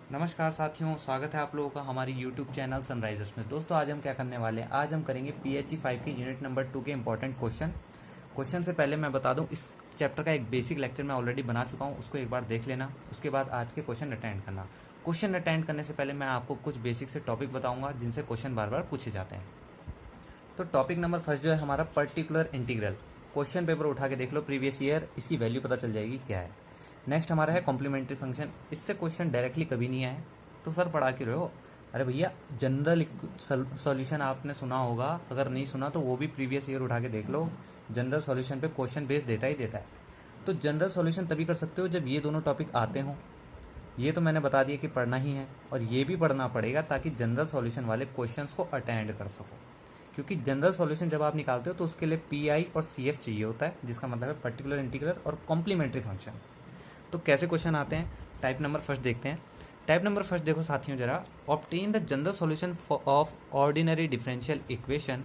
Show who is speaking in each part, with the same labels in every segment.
Speaker 1: नमस्कार साथियों, स्वागत है आप लोगों का हमारी YouTube चैनल सनराइजर्स में। दोस्तों आज हम क्या करने वाले हैं, आज हम करेंगे PHE 5 के यूनिट नंबर 2 के इंपॉर्टेंट क्वेश्चन से पहले मैं बता दूं, इस चैप्टर का एक बेसिक लेक्चर मैं ऑलरेडी बना चुका हूं, उसको एक बार देख लेना। उसके बाद आज के क्वेश्चन अटेंड करना। क्वेश्चन अटेंड करने से पहले मैं आपको कुछ बेसिक से टॉपिक बताऊंगा जिनसे क्वेश्चन बार बार पूछे जाते हैं। तो टॉपिक नंबर फर्स्ट जो है हमारा पर्टिकुलर इंटीग्रल। क्वेश्चन पेपर उठा के देख लो प्रीवियस ईयर, इसकी वैल्यू पता चल जाएगी क्या है। नेक्स्ट हमारा है कॉम्प्लीमेंट्री फंक्शन। इससे क्वेश्चन डायरेक्टली कभी नहीं आए तो सर पढ़ा क्यों रहे हो। अरे भैया, जनरल सॉल्यूशन आपने सुना होगा, अगर नहीं सुना तो वो भी प्रीवियस ईयर उठा के देख लो। जनरल सॉल्यूशन पे क्वेश्चन बेस देता ही देता है। तो जनरल सॉल्यूशन तभी कर सकते हो जब ये दोनों टॉपिक आते हों। ये तो मैंने बता दिया कि पढ़ना ही है, और ये भी पढ़ना पड़ेगा ताकि जनरल सॉल्यूशन वाले क्वेश्चंस को अटेंड कर सको। क्योंकि जनरल सॉल्यूशन जब आप निकालते हो तो उसके लिए पीआई और सीएफ चाहिए होता है, जिसका मतलब है पर्टिकुलर इंटीग्रल और कॉम्प्लीमेंट्री फंक्शन। तो कैसे क्वेश्चन आते हैं, टाइप नंबर फर्स्ट देखते हैं। टाइप नंबर फर्स्ट देखो साथियों जरा, obtain the general solution of ordinary differential equation.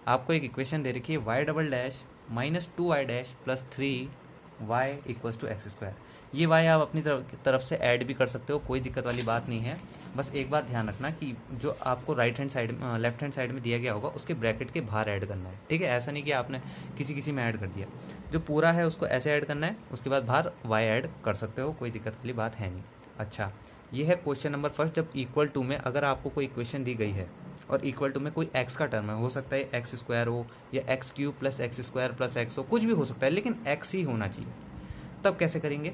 Speaker 1: आपको एक इक्वेशन दे रखी है y double dash minus 2y dash plus 3y equals to x square. ये y आप अपनी तरफ से ऐड भी कर सकते हो, कोई दिक्कत वाली बात नहीं है। बस एक बात ध्यान रखना कि जो आपको right hand side left hand side में दिया गया होगा उसके ब्रैकेट के बाहर ऐड करना है, ठीक है। ऐसा नहीं कि आपने किसी किसी में ऐड कर दिया। जो पूरा है उसको ऐसे ऐड करना है, उसके बाद बाहर y ऐड कर सकते हो, कोई दिक्कत वाली बात है नहीं। अच्छा, ये है क्वेश्चन नंबर फर्स्ट। जब इक्वल टू में अगर आपको कोई इक्वेशन दी गई है और इक्वल टू में कोई x का टर्म है, हो सकता है एक्स स्क्वायर हो या x cube plus x square plus x हो, कुछ भी हो सकता है, लेकिन x ही होना चाहिए। तब कैसे करेंगे,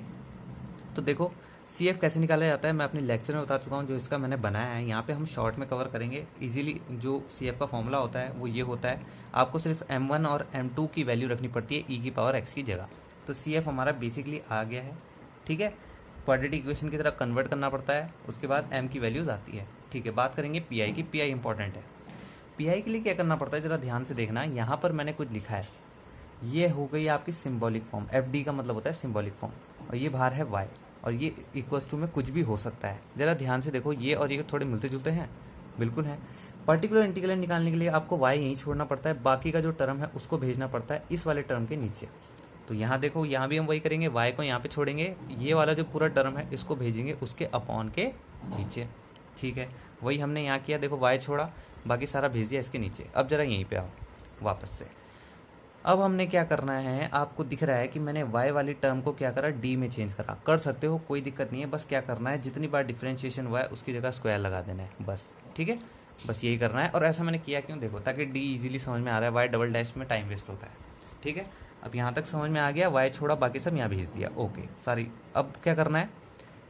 Speaker 1: तो देखो CF कैसे निकाला जाता है मैं अपने लेक्चर में बता चुका हूँ, जो इसका मैंने बनाया है। यहाँ पे हम शॉर्ट में कवर करेंगे इजीली। जो CF का फॉर्मूला होता है वो ये होता है, आपको सिर्फ m1 और m2 की वैल्यू रखनी पड़ती है e की पावर x की जगह। तो CF हमारा बेसिकली आ गया है, ठीक है। क्वाड्रेटिक इक्वेशन की तरह कन्वर्ट करना पड़ता है, उसके बाद m की वैल्यूज आती है, ठीक है। बात करेंगे PI की। PI इंपॉर्टेंट है। PI के लिए क्या करना पड़ता है जरा ध्यान से देखना। यहाँ पर मैंने कुछ लिखा है, ये हो गई आपकी सिंबॉलिक फॉर्म। FD का मतलब होता है सिंबॉलिक फॉर्म, और ये बाहर है y, और ये इक्वल्स टू में कुछ भी हो सकता है। जरा ध्यान से देखो, ये और ये थोड़े मिलते जुलते हैं, बिल्कुल हैं। पर्टिकुलर इंटीग्रल निकालने के लिए आपको y यहीं छोड़ना पड़ता है, बाकी का जो टर्म है उसको भेजना पड़ता है इस वाले टर्म के नीचे। तो यहाँ देखो, यहाँ भी हम वही करेंगे, y को यहाँ पे छोड़ेंगे, ये वाला जो पूरा टर्म है इसको भेजेंगे उसके अपॉन के नीचे, ठीक है। वही हमने यहाँ किया, देखो y छोड़ा, बाकी सारा भेज दिया इसके नीचे। अब जरा यहीं पे आओ वापस से। अब हमने क्या करना है, आपको दिख रहा है कि मैंने y वाली टर्म को क्या करा, d में चेंज करा। कर सकते हो, कोई दिक्कत नहीं है। बस क्या करना है, जितनी बार डिफरेंशिएशन हुआ है उसकी जगह स्क्वायर लगा देना है, बस, ठीक है। बस यही करना है। और ऐसा मैंने किया क्यों, देखो, ताकि d इजीली समझ में आ रहा है, y डबल डैश में टाइम वेस्ट होता है, ठीक है। अब यहाँ तक समझ में आ गया, y छोड़ा, बाकी सब यहाँ भेज दिया, ओके सारी। अब क्या करना है,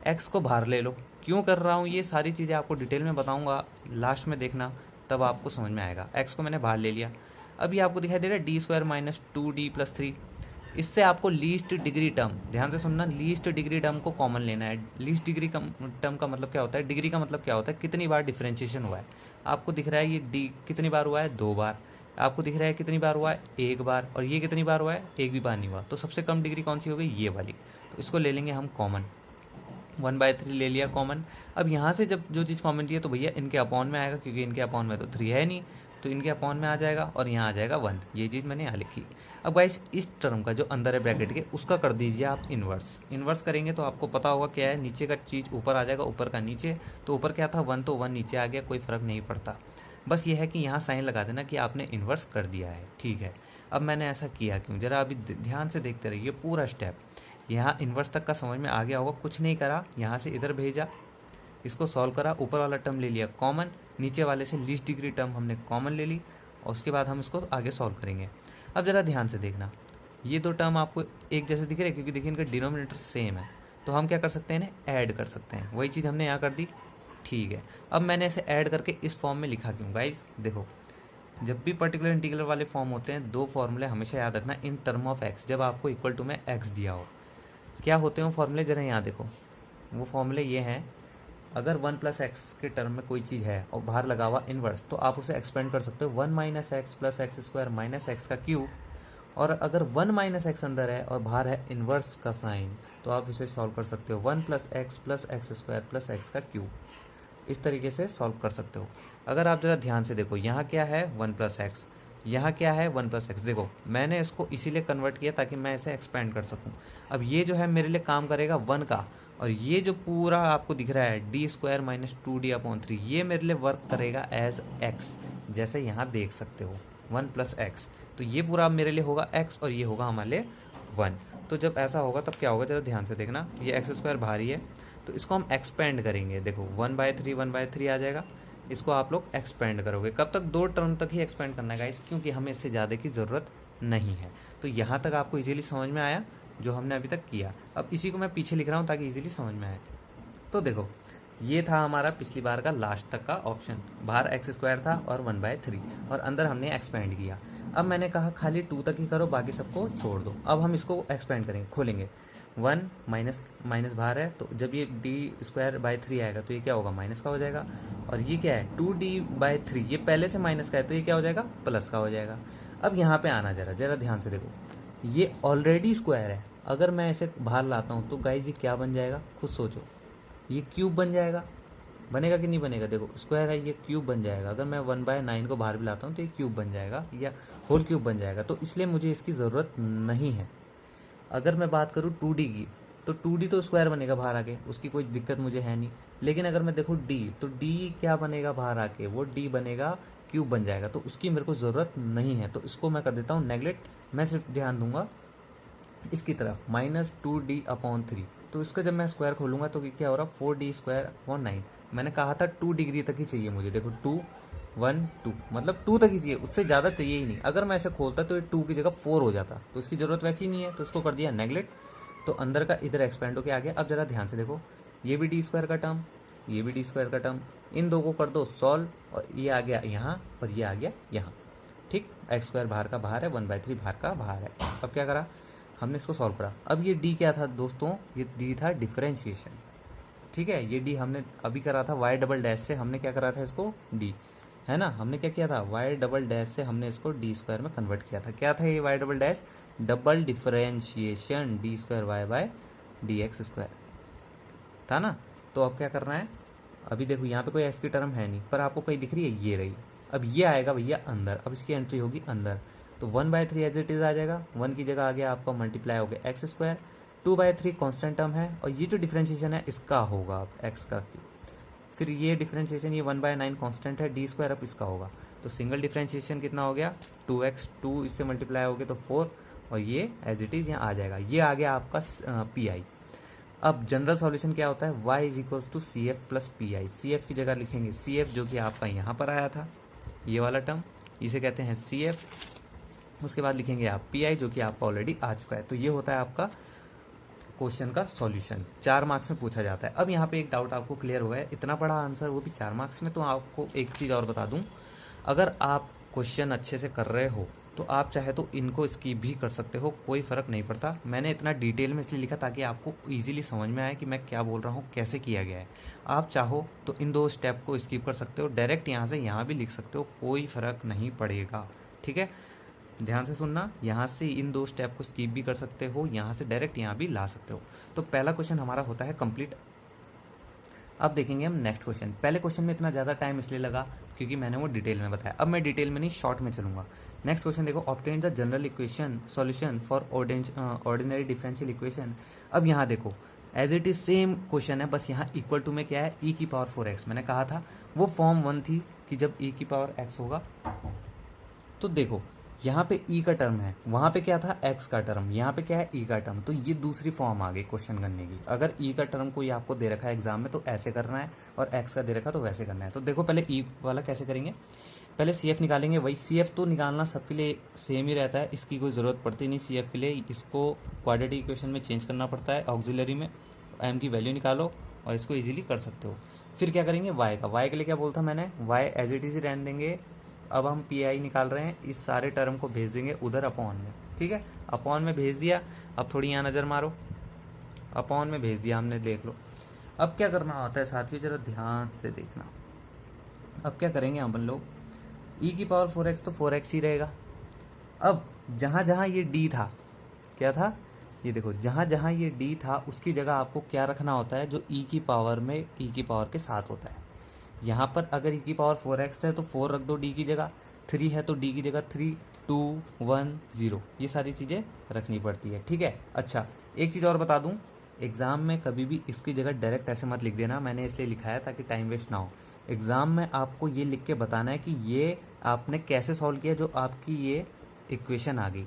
Speaker 1: x को बाहर ले लो। क्यों कर रहा हूँ, ये सारी चीज़ें आपको डिटेल में बताऊँगा, लास्ट में देखना, तब आपको समझ में आएगा। x को मैंने बाहर ले लिया। अभी आपको दिखाई दे रहा है D square minus 2d plus 3। इससे आपको लीस्ट डिग्री टर्म, ध्यान से सुनना, लीस्ट डिग्री टर्म को कॉमन लेना है। लीस्ट डिग्री टर्म का मतलब क्या होता है, डिग्री का मतलब क्या होता है, कितनी बार डिफरेंशिएशन हुआ है। आपको दिख रहा है ये डी कितनी बार हुआ है, 2 बार। आपको दिख रहा है कितनी बार हुआ है, 1 बार। और ये कितनी बार हुआ है, एक भी बार नहीं हुआ। तो सबसे कम डिग्री कौन सी हो गई, ये वाली। तो इसको ले लेंगे हम कॉमन, 1/3 ले लिया कॉमन। अब यहाँ से जब जो चीज़ कॉमन लिया तो भैया इनके अपॉन में आएगा, क्योंकि इनके अपॉन में तो 3 है नहीं, तो इनके अपॉन में आ जाएगा, और यहाँ आ जाएगा 1। ये चीज़ मैंने यहाँ लिखी। अब गाइस इस टर्म का जो अंदर है ब्रैकेट के, उसका कर दीजिए आप इन्वर्स। इन्वर्स करेंगे तो आपको पता होगा क्या है, नीचे का चीज़ ऊपर आ जाएगा, ऊपर का नीचे। तो ऊपर क्या था 1, तो 1 नीचे आ गया, कोई फ़र्क नहीं पड़ता। बस ये है कि यहाँ साइन लगा देना कि आपने इन्वर्स कर दिया है, ठीक है। अब मैंने ऐसा किया क्यों, जरा अभी ध्यान से देखते रहिए पूरा स्टेप। यहाँ इन्वर्स तक का समझ में आ गया होगा। कुछ नहीं करा, यहाँ से इधर भेजा, इसको सॉल्व करा, ऊपर वाला टर्म ले लिया कॉमन, नीचे वाले से लीस्ट डिग्री टर्म हमने कॉमन ले ली, और उसके बाद हम इसको आगे सॉल्व करेंगे। अब ज़रा ध्यान से देखना, ये दो टर्म आपको एक जैसे दिख रहे हैं क्योंकि देखिए इनका डिनोमिनेटर सेम है। तो हम क्या कर सकते हैं, इन्हें ऐड कर सकते हैं। वही चीज़ हमने यहाँ कर दी, ठीक है। अब मैंने इसे ऐड करके इस फॉर्म में लिखा क्यों, गाइस देखो, जब भी पर्टिकुलर इंटीग्रल वाले फॉर्म होते हैं, 2 फॉर्मूले हमेशा याद रखना इन टर्म ऑफ एक्स। जब आपको इक्वल टू में एक्स दिया हो, क्या होते हैं वो फॉर्मूले, जरा यहाँ देखो। वो फॉर्मूले ये हैं, अगर 1 प्लस एक्स के टर्म में कोई चीज़ है और बाहर लगा हुआ इन्वर्स, तो आप उसे एक्सपेंड कर सकते हो 1 minus x plus x square minus x का क्यूब। और अगर 1 माइनस एक्स अंदर है और बाहर है इन्वर्स का साइन, तो आप इसे सॉल्व कर सकते हो 1 plus x square plus x का क्यूब। इस तरीके से सॉल्व कर सकते हो। अगर आप ज़रा ध्यान से देखो, यहाँ क्या है 1 प्लस एक्स, यहाँ क्या है 1 प्लस एक्स। देखो मैंने इसको इसीलिए कन्वर्ट किया ताकि मैं इसे एक्सपेंड कर सकूँ। अब ये जो है मेरे लिए काम करेगा 1 का, और ये जो पूरा आपको दिख रहा है डी स्क्वायर माइनस 2d/3, ये मेरे लिए वर्क करेगा एज एक्स, जैसे यहाँ देख सकते हो 1 प्लस एक्स। तो ये पूरा मेरे लिए होगा एक्स और ये होगा हमारे लिए 1। तो जब ऐसा होगा तब क्या होगा, जरा ध्यान से देखना, ये एक्स स्क्वायर भारी है तो इसको हम एक्सपेंड करेंगे। देखो 1/3 आ जाएगा। इसको आप लोग एक्सपेंड करोगे, कब तक, 2 टर्म तक ही एक्सपेंड करना है गाइस, क्योंकि हमें इससे ज़्यादा की ज़रूरत नहीं है। तो यहाँ तक आपको इजीली समझ में आया जो हमने अभी तक किया। अब इसी को मैं पीछे लिख रहा हूँ ताकि इजीली समझ में आए। तो देखो ये था हमारा पिछली बार का लास्ट तक का ऑप्शन, बाहर एक्स स्क्वायर था और 1/3 और अंदर हमने एक्सपेंड किया। अब मैंने कहा खाली 2 तक ही करो, बाकी सबको छोड़ दो। अब हम इसको एक्सपेंड करेंगे, खोलेंगे 1 माइनस माइनस बाहर है, तो जब ये d²/3 आएगा तो ये क्या होगा, माइनस का हो जाएगा। और ये क्या है 2d/3, ये पहले से माइनस का है तो ये क्या हो जाएगा, प्लस का हो जाएगा। अब यहाँ पे आना जरा ध्यान से देखो, ये ऑलरेडी स्क्वायर है, अगर मैं इसे बाहर लाता हूँ तो गाइज ये क्या बन जाएगा, खुद सोचो, ये क्यूब बन जाएगा। बनेगा कि नहीं बनेगा, देखो स्क्वायर है, ये क्यूब बन जाएगा। अगर मैं 1/9 को बाहर भी लाता हूँ तो ये क्यूब बन जाएगा या होल क्यूब बन जाएगा। तो इसलिए मुझे इसकी ज़रूरत नहीं है। अगर मैं बात करूँ 2D की, तो 2D तो स्क्वायर बनेगा बाहर आके, उसकी कोई दिक्कत मुझे है नहीं। लेकिन अगर मैं देखूँ D, तो D क्या बनेगा बाहर आके, वो D बनेगा क्यूब बन जाएगा, तो उसकी मेरे को ज़रूरत नहीं है। तो इसको मैं कर देता हूँ नेगलेक्ट। मैं सिर्फ ध्यान दूंगा इसकी तरफ, -2d/3। तो इसका जब मैं स्क्वायर खोलूंगा तो क्या हो रहा, 4d²/9। मैंने कहा था 2 डिग्री तक ही चाहिए मुझे, देखो 2 1 2, मतलब 2 तक ही चाहिए, उससे ज़्यादा चाहिए ही नहीं। अगर मैं ऐसे खोलता तो ये 2 की जगह 4 हो जाता, तो इसकी ज़रूरत वैसी ही नहीं है, तो इसको कर दिया नेगलेक्ट। तो अंदर का इधर एक्सपेंड होके आ गया। अब जरा ध्यान से देखो, ये भी d² का टर्म, ये भी d² का टर्म, इन दो को कर दो सॉल्व, और ये आ गया यहाँ और ये आ गया यहाँ। ठीक, x² बाहर का बाहर है, 1/3 बाहर का बाहर है। अब क्या करा हमने, इसको सॉल्व करा। अब ये d क्या था दोस्तों, ये d था डिफरेंशिएशन। ठीक है, ये d हमने अभी करा था y डबल डैश से, हमने क्या करा था इसको d, है ना, हमने क्या किया था y डबल डैश से हमने इसको d² में कन्वर्ट किया था। क्या था ये y double dash, double differentiation d²y/dx² था ना। तो अब क्या करना है, अभी देखो यहाँ पे कोई x की टर्म है नहीं, पर आपको कहीं दिख रही है, ये रही। अब ये आएगा भैया अंदर, अब इसकी एंट्री होगी अंदर, तो 1/3 एज इट इज आ जाएगा, 1 की जगह आ गया आपका मल्टीप्लाई हो गया x², 2/3 कॉन्स्टेंट टर्म है, और ये जो डिफरेंशिएशन है इसका होगा अब x का क्यूब। फिर ये डिफरेंशिएशन, ये 1/9 कॉन्स्टेंट है, d² अब इसका होगा। तो सिंगल डिफरेंशिएशन कितना हो गया 2x, 2 इससे मल्टीप्लाई हो गया तो 4, और ये एज इट इज यहाँ आ जाएगा। ये आ गया आपका PI। अब जनरल सॉल्यूशन क्या होता है, y is to CF plus PI। CF की जगह लिखेंगे CF जो कि आपका यहाँ पर आया था, ये वाला टर्म, इसे कहते हैं CF। उसके बाद लिखेंगे आप PI जो कि आपका ऑलरेडी आ चुका है। तो ये होता है आपका क्वेश्चन का सॉल्यूशन, 4 मार्क्स में पूछा जाता है। अब यहाँ पे एक डाउट आपको क्लियर हुआ है, इतना बड़ा आंसर वो भी 4 मार्क्स में। तो आपको एक चीज़ और बता दूं, अगर आप क्वेश्चन अच्छे से कर रहे हो तो आप चाहे तो इनको स्किप भी कर सकते हो, कोई फ़र्क नहीं पड़ता। मैंने इतना डिटेल में इसलिए लिखा ताकि आपको इजीली समझ में आए कि मैं क्या बोल रहा हूँ, कैसे किया गया है। आप चाहो तो इन 2 स्टेप को स्किप कर सकते हो, डायरेक्ट यहाँ से यहाँ भी लिख सकते हो, कोई फ़र्क नहीं पड़ेगा। ठीक है, ध्यान से सुनना, यहाँ से इन 2 स्टेप को स्किप भी कर सकते हो, यहाँ से डायरेक्ट यहाँ भी ला सकते हो। तो पहला क्वेश्चन हमारा होता है कंप्लीट। अब देखेंगे हम नेक्स्ट क्वेश्चन। पहले क्वेश्चन में इतना ज़्यादा टाइम इसलिए लगा क्योंकि मैंने वो डिटेल में बताया, अब मैं डिटेल में नहीं शॉर्ट में चलूंगा। नेक्स्ट क्वेश्चन देखो, obtain the general equation solution for ordinary differential equation. अब यहाँ देखो as it is same question है, बस यहाँ इक्वल टू में क्या है e⁴x। मैंने कहा था वो फॉर्म 1 थी कि जब e⁴x होगा, तो देखो यहाँ पे e का टर्म है, वहाँ पे क्या था x का टर्म, यहाँ पे क्या है e का टर्म। तो ये दूसरी फॉर्म आ गई क्वेश्चन करने की। अगर e का टर्म कोई आपको दे रखा है एग्जाम में तो ऐसे करना है, और x का दे रखा तो वैसे करना है। तो देखो पहले e वाला कैसे करेंगे, पहले CF निकालेंगे। वही CF तो निकालना सबके लिए सेम ही रहता है, इसकी कोई ज़रूरत पड़ती नहीं CF के लिए। इसको क्वाड्रेटिक इक्वेशन में चेंज करना पड़ता है, ऑक्सिलरी में m की वैल्यू निकालो और इसको ईजिली कर सकते हो। फिर क्या करेंगे y का, y के लिए क्या बोलता मैंने, y एज इट इज ही रहने देंगे। अब हम PI निकाल रहे हैं, इस सारे टर्म को भेज देंगे उधर अपॉन में। ठीक है, अपॉन में भेज दिया। अब थोड़ी यहाँ नज़र मारो, अपॉन में भेज दिया हमने, देख लो। अब क्या करना होता है साथियों, जरा ध्यान से देखना। अब क्या करेंगे अपन लोग, e⁴x तो 4x ही रहेगा। अब जहाँ जहाँ ये d था, क्या था, ये देखो जहाँ जहाँ ये d था उसकी जगह आपको क्या रखना होता है, जो e की पावर में e की पावर के साथ होता है। यहाँ पर अगर e⁴x है तो 4 रख दो d की जगह, 3 है तो d की जगह 3, 2 1 0, ये सारी चीज़ें रखनी पड़ती है। ठीक है, अच्छा एक चीज़ और बता दूँ, एग्ज़ाम में कभी भी इसकी जगह डायरेक्ट ऐसे मत लिख देना, मैंने इसलिए लिखा है ताकि टाइम वेस्ट ना हो। एग्ज़ाम में आपको ये लिख के बताना है कि ये आपने कैसे सॉल्व किया, जो आपकी ये इक्वेशन आ गई,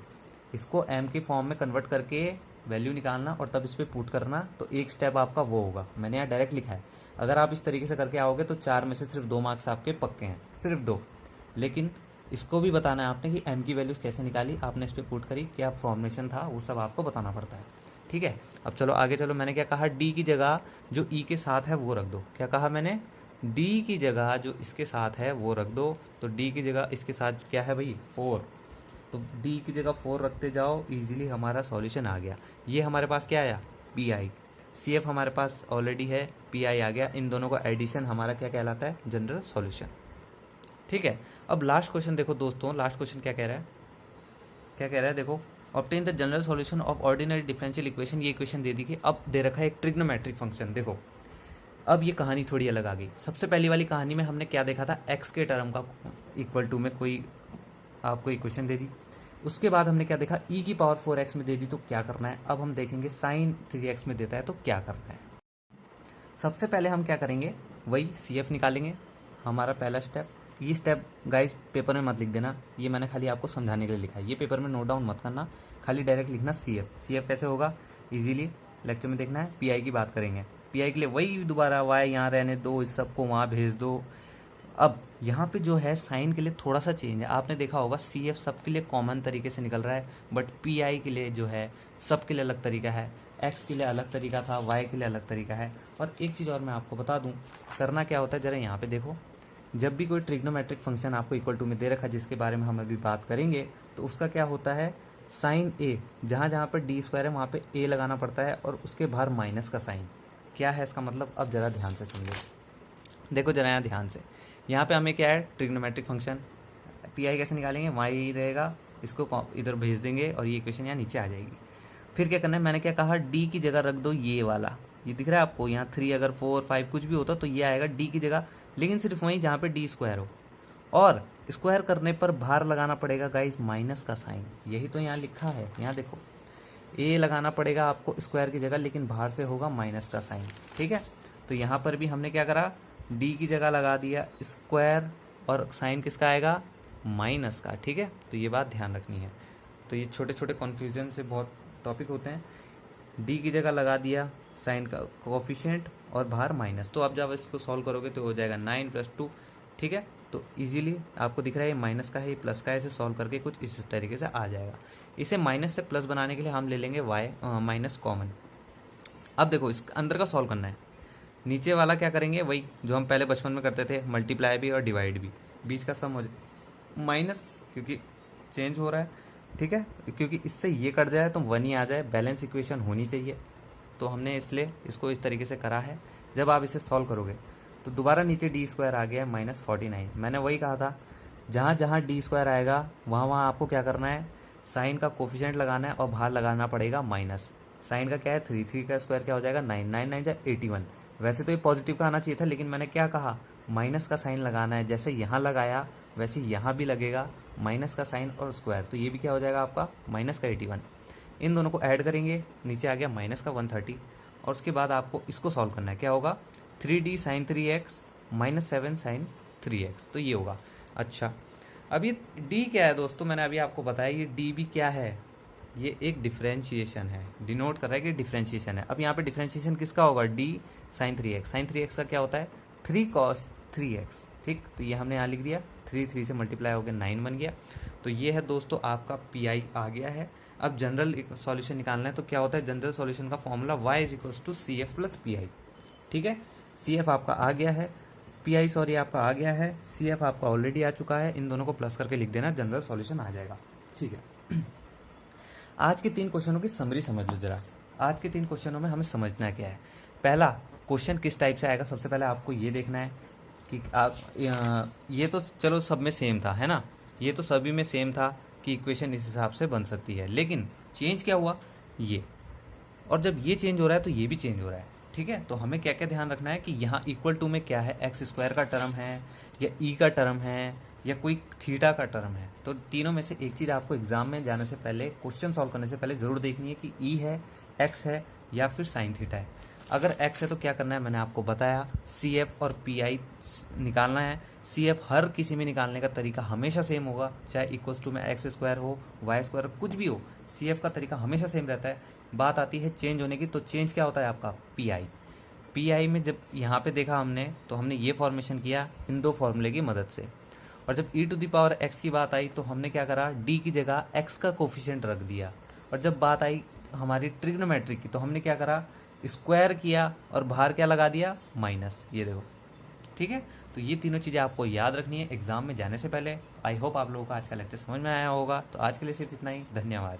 Speaker 1: इसको एम के फॉर्म में कन्वर्ट करके वैल्यू निकालना और तब इस पर पुट करना, तो एक स्टेप आपका वो होगा। मैंने यहाँ डायरेक्ट लिखा है। अगर आप इस तरीके से करके आओगे तो 4 में से सिर्फ 2 मार्क्स आपके पक्के हैं, सिर्फ 2। लेकिन इसको भी बताना है आपने कि एम की वैल्यूज कैसे निकाली, आपने इस पर पुट करी, क्या फॉर्मेशन था, वो सब आपको बताना पड़ता है। ठीक है, अब चलो आगे चलो। मैंने क्या कहा, डी की जगह जो ई के साथ है वो रख दो। क्या कहा मैंने, डी की जगह जो इसके साथ है वो रख दो। तो डी की जगह इसके साथ क्या है भाई, 4, तो डी की जगह 4 रखते जाओ, इजीली हमारा सॉल्यूशन आ गया। ये हमारे पास क्या आया, पी आई। सी एफ हमारे पास ऑलरेडी है, पी आई आ गया। इन दोनों का एडिशन हमारा क्या कहलाता है, जनरल सॉल्यूशन। ठीक है, अब लास्ट क्वेश्चन देखो दोस्तों, लास्ट क्वेश्चन क्या कह रहा है, क्या कह रहा है देखो, obtain the general solution of ordinary differential equation. ये इक्वेशन दे दी कि अब दे रखा है एक ट्रिग्नोमेट्रिक फंक्शन। देखो अब ये कहानी थोड़ी अलग आ गई। सबसे पहली वाली कहानी में हमने क्या देखा था, एक्स के टर्म का इक्वल टू में कोई आपको इक्वेशन दे दी। उसके बाद हमने क्या देखा, ई की पावर 4x में दे दी तो क्या करना है। अब हम देखेंगे साइन 3x में देता है तो क्या करना है। सबसे पहले हम क्या करेंगे, वही सी एफ निकालेंगे, हमारा पहला स्टेप। ये स्टेप गाइस पेपर में मत लिख देना, ये मैंने खाली आपको समझाने के लिए लिखा है, ये पेपर में नोट डाउन मत करना, खाली डायरेक्ट लिखना सी एफ। सी एफ कैसे होगा, इजीली लेक्चर में देखना है। पी आई की बात करेंगे, पी आई के लिए वही दोबारा वाई यहाँ रहने दो, इस सबको वहाँ भेज दो। अब यहाँ पे जो है साइन के लिए थोड़ा सा चेंज है, आपने देखा होगा सी एफ सबके लिए कॉमन तरीके से निकल रहा है, बट पी आई के लिए जो है सबके लिए अलग तरीका है। एक्स के लिए अलग तरीका था, वाई के लिए अलग तरीका है। और एक चीज़ और मैं आपको बता दूं, करना क्या होता है, जरा यहाँ पे देखो, जब भी कोई ट्रिग्नोमेट्रिक फंक्शन आपको इक्वल टू में दे रखा है, जिसके बारे में हम अभी बात करेंगे, तो उसका क्या होता है, साइन ए, जहाँ जहाँ पर डी स्क्वायर है वहाँ पे ए लगाना पड़ता है और उसके बाहर माइनस का साइन। क्या है इसका मतलब, अब जरा ध्यान से समझो, देखो जरा यहाँ ध्यान से। यहाँ पे हमें क्या है, ट्रिग्नोमेट्रिक फंक्शन, पी आई कैसे निकालेंगे, वाई रहेगा, इसको इधर भेज देंगे और ये इक्वेशन यहाँ नीचे आ जाएगी। फिर क्या करना है, मैंने क्या कहा, डी की जगह रख दो ये वाला, ये दिख रहा है आपको, यहाँ 3 अगर 4 5 कुछ भी होता तो ये आएगा डी की जगह, लेकिन सिर्फ वहीं जहाँ पे डी स्क्वायर हो। और स्क्वायर करने पर बाहर लगाना पड़ेगा गाइस माइनस का साइन, यही तो यहाँ लिखा है। यहाँ देखो ए लगाना पड़ेगा आपको स्क्वायर की जगह, लेकिन बाहर से होगा माइनस का साइन। ठीक है, तो यहाँ पर भी हमने क्या करा, डी की जगह लगा दिया स्क्वायर और साइन किसका आएगा, माइनस का। ठीक है, तो ये बात ध्यान रखनी है। तो ये छोटे छोटे कन्फ्यूजन से बहुत टॉपिक होते हैं। डी की जगह लगा दिया साइन का कोफिशिएंट और बाहर माइनस, तो आप जब इसको सॉल्व करोगे तो हो जाएगा 9 + 2। ठीक है, तो इजीली आपको दिख रहा है ये माइनस का है, ये प्लस का है, इसे सॉल्व करके कुछ इस तरीके से आ जाएगा। इसे माइनस से प्लस बनाने के लिए हम ले लेंगे वाई माइनस कॉमन। अब देखो इस अंदर का सॉल्व करना है, नीचे वाला क्या करेंगे, वही जो हम पहले बचपन में करते थे, मल्टीप्लाई भी और डिवाइड भी, बीच का सम हो जाए माइनस, क्योंकि चेंज हो रहा है। ठीक है, क्योंकि इससे ये कट जाए तो 1 ही आ जाए, बैलेंस इक्वेशन होनी चाहिए, तो हमने इसलिए इसको इस तरीके से करा है। जब आप इसे सॉल्व करोगे तो दोबारा नीचे डी स्क्वायर आ गया है -49। मैंने वही कहा था, जहाँ जहाँ डी स्क्वायर आएगा वहाँ वहाँ आपको क्या करना है, साइन का कोफिशिएंट लगाना है और बाहर लगाना पड़ेगा माइनस। साइन का क्या है 3 का स्क्वायर क्या हो जाएगा 9, 9 9 जा 81। वैसे तो ये पॉजिटिव का आना चाहिए था, लेकिन मैंने क्या कहा, माइनस का साइन लगाना है, जैसे यहाँ लगाया वैसे यहाँ भी लगेगा माइनस का साइन और स्क्वायर, तो ये भी क्या हो जाएगा आपका माइनस का 81। इन दोनों को ऐड करेंगे, नीचे आ गया माइनस का 130। और उसके बाद आपको इसको सॉल्व करना है, क्या होगा 3d sin 3x -7 sin 3x, तो ये होगा। अच्छा, अब ये d क्या है दोस्तों, मैंने अभी आपको बताया ये d भी क्या है, ये एक डिफरेंशिएशन है, डिनोट कर रहा है कि डिफरेंशिएशन है। अब यहाँ पे डिफरेंशिएशन किसका होगा, d sin 3x। sin 3x का क्या होता है 3 cos 3x। ठीक, तो ये हमने यहाँ लिख दिया, 3 से मल्टीप्लाई हो गया 9 बन गया। तो ये है दोस्तों आपका पी आई आ गया है। अब जनरल सॉल्यूशन निकालना है, तो क्या होता है जनरल सॉल्यूशन का फॉर्मूला y = CF + PI। ठीक है, CF आपका आ गया है, PI सॉरी आपका आ गया है, CF आपका ऑलरेडी आ चुका है, इन दोनों को प्लस करके लिख देना, जनरल सॉल्यूशन आ जाएगा। ठीक है, आज के 3 क्वेश्चनों की समरी समझ लो जरा। आज के 3 क्वेश्चनों में हमें समझना क्या है, पहला क्वेश्चन किस टाइप से आएगा, सबसे पहले आपको ये देखना है कि आप ये तो चलो सब में सेम था, है ना, ये तो सभी में सेम था कि इक्वेशन इस हिसाब से बन सकती है, लेकिन चेंज क्या हुआ ये, और जब ये चेंज हो रहा है तो ये भी चेंज हो रहा है। ठीक है, तो हमें क्या क्या ध्यान रखना है कि यहाँ इक्वल टू में क्या है, x² का टर्म है या e का टर्म है या कोई थीटा का टर्म है। तो तीनों में से एक चीज़ आपको एग्जाम में जाने से पहले, क्वेश्चन सॉल्व करने से पहले जरूर देखनी है कि e है, x है या फिर साइन थीटा है। अगर एक्स है तो क्या करना है, मैंने आपको बताया, सी एफ और पी आई निकालना है। सी एफ हर किसी में निकालने का तरीका हमेशा सेम होगा, चाहे इक्वल टू में एक्स स्क्वायर हो, वाई स्क्वायर, कुछ भी हो, सी एफ का तरीका हमेशा सेम रहता है। बात आती है चेंज होने की, तो चेंज क्या होता है आपका, पी आई। पी आई में जब यहाँ पे देखा हमने, तो हमने ये फॉर्मेशन किया इन दो फॉर्मूले की मदद से। और जब ई टू द पावर एक्स की बात आई तो हमने क्या करा, डी की जगह एक्स का कोफिशिएंट रख दिया। और जब बात आई हमारी ट्रिग्नोमेट्रिक की, तो हमने क्या करा, स्क्वायर किया और बाहर क्या लगा दिया, माइनस। ये देखो, ठीक है। तो ये तीनों चीज़ें आपको याद रखनी है एग्जाम में जाने से पहले। आई होप आप लोगों को आज का लेक्चर समझ में आया होगा। तो आज के लिए सिर्फ इतना ही, धन्यवाद।